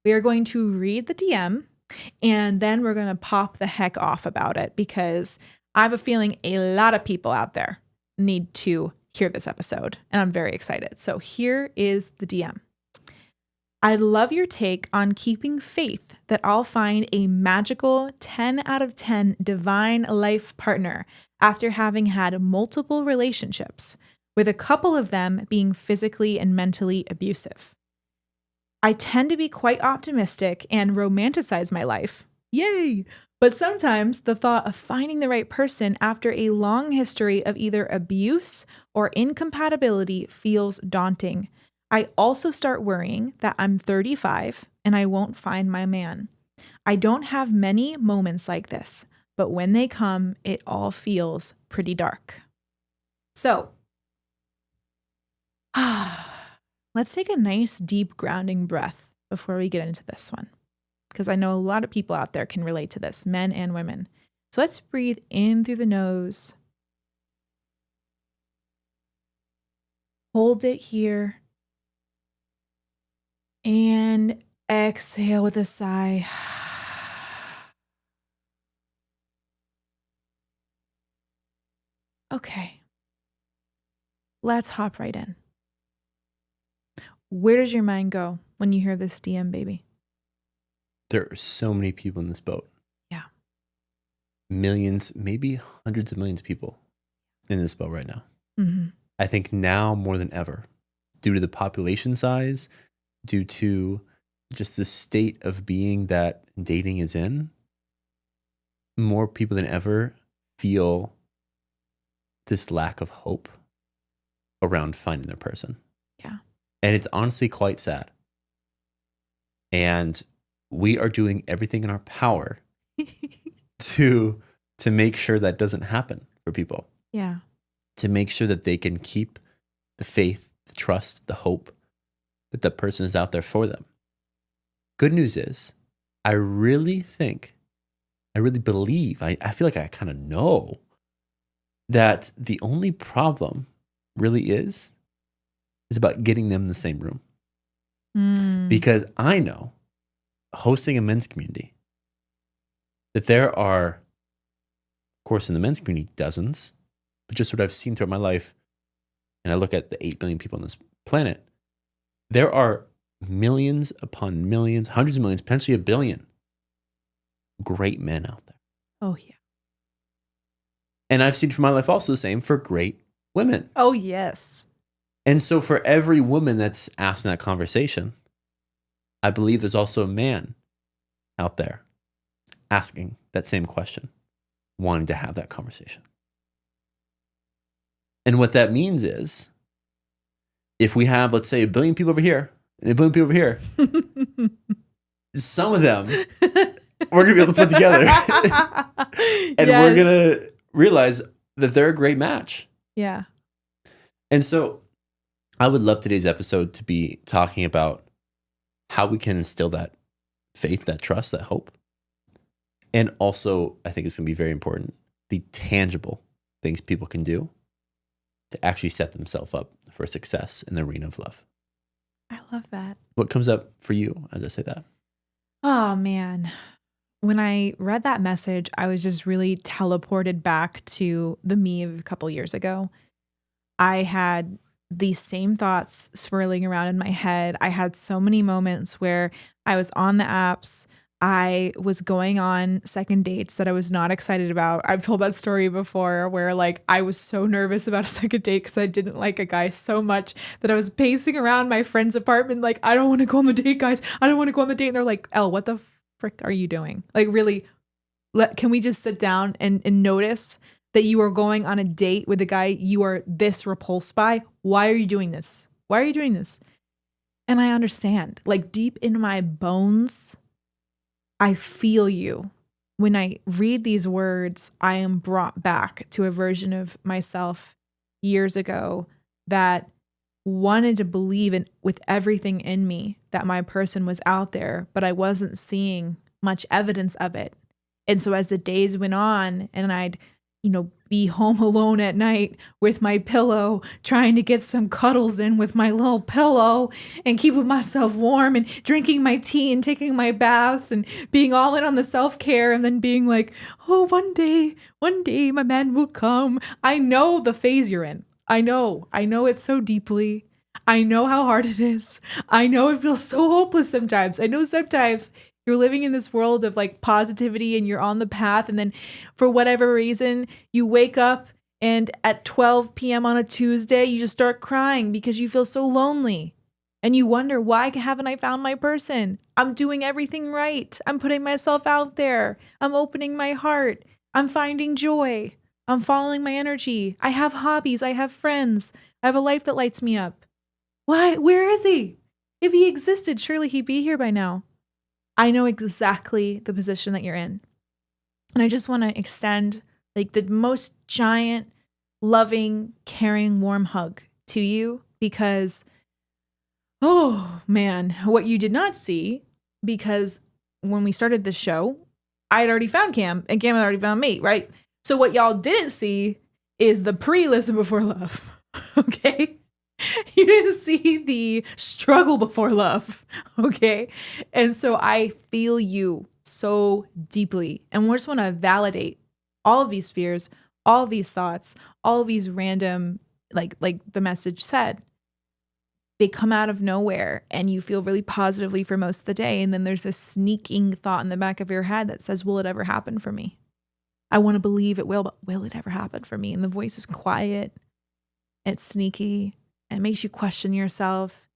We are going to read the DM and then we're going to pop the heck off about it because I have a feeling a lot of people out there need to hear this episode and I'm very excited. So here is the DM. I love your take on keeping faith that I'll find a magical 10 out of 10 divine life partner after having had multiple relationships, with a couple of them being physically and mentally abusive. I tend to be quite optimistic and romanticize my life. Yay! But sometimes the thought of finding the right person after a long history of either abuse or incompatibility feels daunting. I also start worrying that I'm 35 and I won't find my man. I don't have many moments like this, but when they come, it all feels pretty dark. So, let's take a nice deep grounding breath before we get into this one, because I know a lot of people out there can relate to this, men and women. So let's breathe in through the nose. Hold it here. And exhale with a sigh. Okay. Let's hop right in. Where does your mind go when you hear this DM, baby? There are so many people in this boat. Yeah. Millions, maybe hundreds of millions of people in this boat right now. Mm-hmm. I think now more than ever, due to the population size, due to just the state of being that dating is in, more people than ever feel this lack of hope around finding their person. Yeah. And it's honestly quite sad. And we are doing everything in our power to make sure that doesn't happen for people. Yeah. To make sure that they can keep the faith, the trust, the hope that the person is out there for them. Good news is, I really believe, I feel like I kind of know that the only problem really is about getting them in the same room. Because I know, hosting a men's community, that there are, of course, in the men's community, dozens, but just what I've seen throughout my life, and I look at the 8 billion people on this planet, there are millions upon millions, hundreds of millions, potentially 1 billion great men out there. Oh, yeah. And I've seen for my life also the same for great women. Oh, yes. And so for every woman that's asked in that conversation, I believe there's also a man out there asking that same question, wanting to have that conversation. And what that means is, if we have, let's say, 1 billion people over here and 1 billion people over here, some of them we're going to be able to put together. And we're going to realize that they're a great match. Yeah. And so I would love today's episode to be talking about how we can instill that faith, that trust, that hope. And also, I think it's going to be very important, the tangible things people can do to actually set themselves up for success in the arena of love. I love that. What comes up for you as I say that? Oh, man. When I read that message, I was just really teleported back to the me of a couple years ago. I had these same thoughts swirling around in my head. I had so many moments where I was on the apps. I was going on second dates that I was not excited about. I've told that story before where like I was so nervous about a second date because I didn't like a guy so much that I was pacing around my friend's apartment like, I don't want to go on the date, guys. I don't want to go on the date. And they're like, Elle, what the frick are you doing? Like, really, can we just sit down and notice that you are going on a date with a guy you are this repulsed by? Why are you doing this? Why are you doing this? And I understand, like deep in my bones, I feel you. When I read these words, I am brought back to a version of myself years ago that wanted to believe in with everything in me that my person was out there, but I wasn't seeing much evidence of it. And so as the days went on and I'd be home alone at night with my pillow, trying to get some cuddles in with my little pillow and keeping myself warm and drinking my tea and taking my baths and being all in on the self-care and then being like, oh, one day my man will come. I know the phase you're in. I know it so deeply. I know how hard it is. I know it feels so hopeless sometimes. I know sometimes you're living in this world of like positivity and you're on the path. And then for whatever reason, you wake up and at 12 p.m. on a Tuesday, you just start crying because you feel so lonely. And you wonder, why haven't I found my person? I'm doing everything right. I'm putting myself out there. I'm opening my heart. I'm finding joy. I'm following my energy. I have hobbies. I have friends. I have a life that lights me up. Why? Where is he? If he existed, surely he'd be here by now. I know exactly the position that you're in. And I just want to extend like the most giant, loving, caring, warm hug to you because, oh man, what you did not see, because when we started this show, I had already found Cam and Cam had already found me, right? So what y'all didn't see is the pre-listen before love, okay? You didn't see the struggle before love, okay? And so I feel you so deeply. And we just want to validate all of these fears, all of these thoughts, all of these random, like the message said, they come out of nowhere and you feel really positively for most of the day. And then there's a sneaking thought in the back of your head that says, will it ever happen for me? I want to believe it will, but will it ever happen for me? And the voice is quiet. It's sneaky. It makes you question yourself.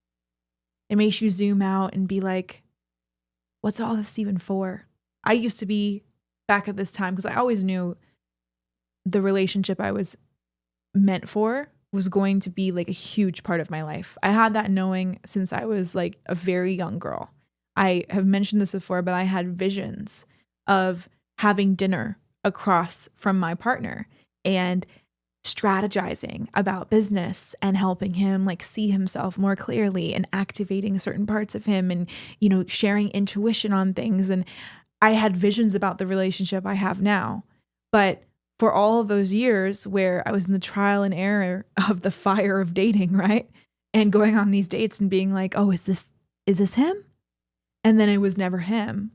It makes you zoom out and be like, what's all this even for? I used to be back at this time because I always knew the relationship I was meant for was going to be like a huge part of my life. I had that knowing since I was like a very young girl. I have mentioned this before, but I had visions of having dinner across from my partner and strategizing about business and helping him like see himself more clearly and activating certain parts of him and, sharing intuition on things. And I had visions about the relationship I have now. But for all of those years where I was in the trial and error of the fire of dating, right? And going on these dates and being like, oh, is this him? And then it was never him.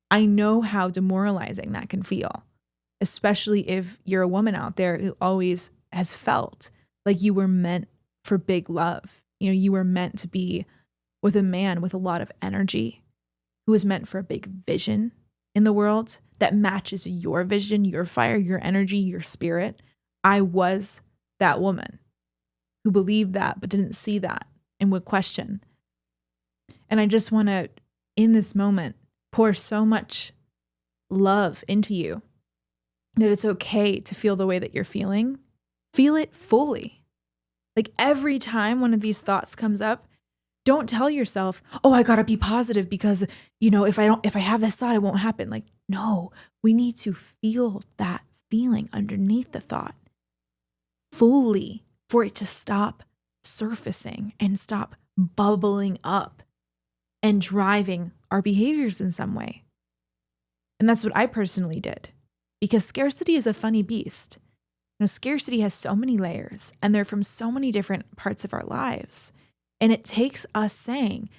I know how demoralizing that can feel, especially if you're a woman out there who always has felt like you were meant for big love. You were meant to be with a man with a lot of energy who was meant for a big vision in the world that matches your vision, your fire, your energy, your spirit. I was that woman who believed that but didn't see that and would question. And I just want to, in this moment, pour so much love into you that it's okay to feel the way that you're feeling. Feel it fully. Like every time one of these thoughts comes up, don't tell yourself, oh, I gotta be positive because, if I have this thought, it won't happen. Like, no, we need to feel that feeling underneath the thought fully for it to stop surfacing and stop bubbling up and driving our behaviors in some way. And that's what I personally did, because scarcity is a funny beast. Scarcity has so many layers and they're from so many different parts of our lives. And it takes us saying,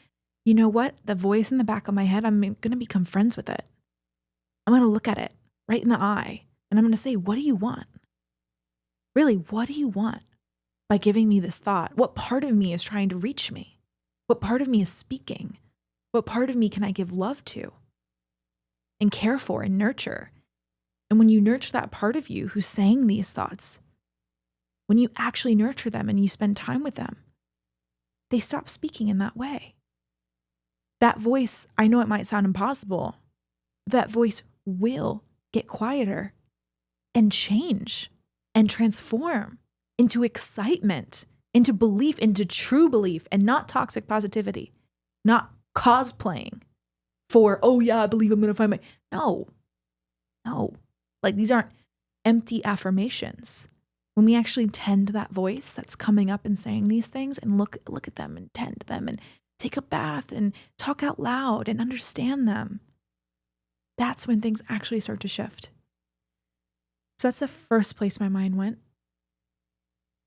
you know what? The voice in the back of my head, I'm going to become friends with it. I'm going to look at it right in the eye and I'm going to say, what do you want? Really, what do you want by giving me this thought? What part of me is trying to reach me? What part of me is speaking? What part of me can I give love to and care for and nurture? And when you nurture that part of you who's saying these thoughts, when you actually nurture them and you spend time with them, they stop speaking in that way. That voice, I know it might sound impossible, but that voice will get quieter and change and transform into excitement, into belief, into true belief, and not toxic positivity, not cosplaying for, oh yeah, I believe I'm going to find my, no. Like these aren't empty affirmations. When we actually tend that voice that's coming up and saying these things and look at them and tend them and take a bath and talk out loud and understand them, that's when things actually start to shift. So that's the first place my mind went.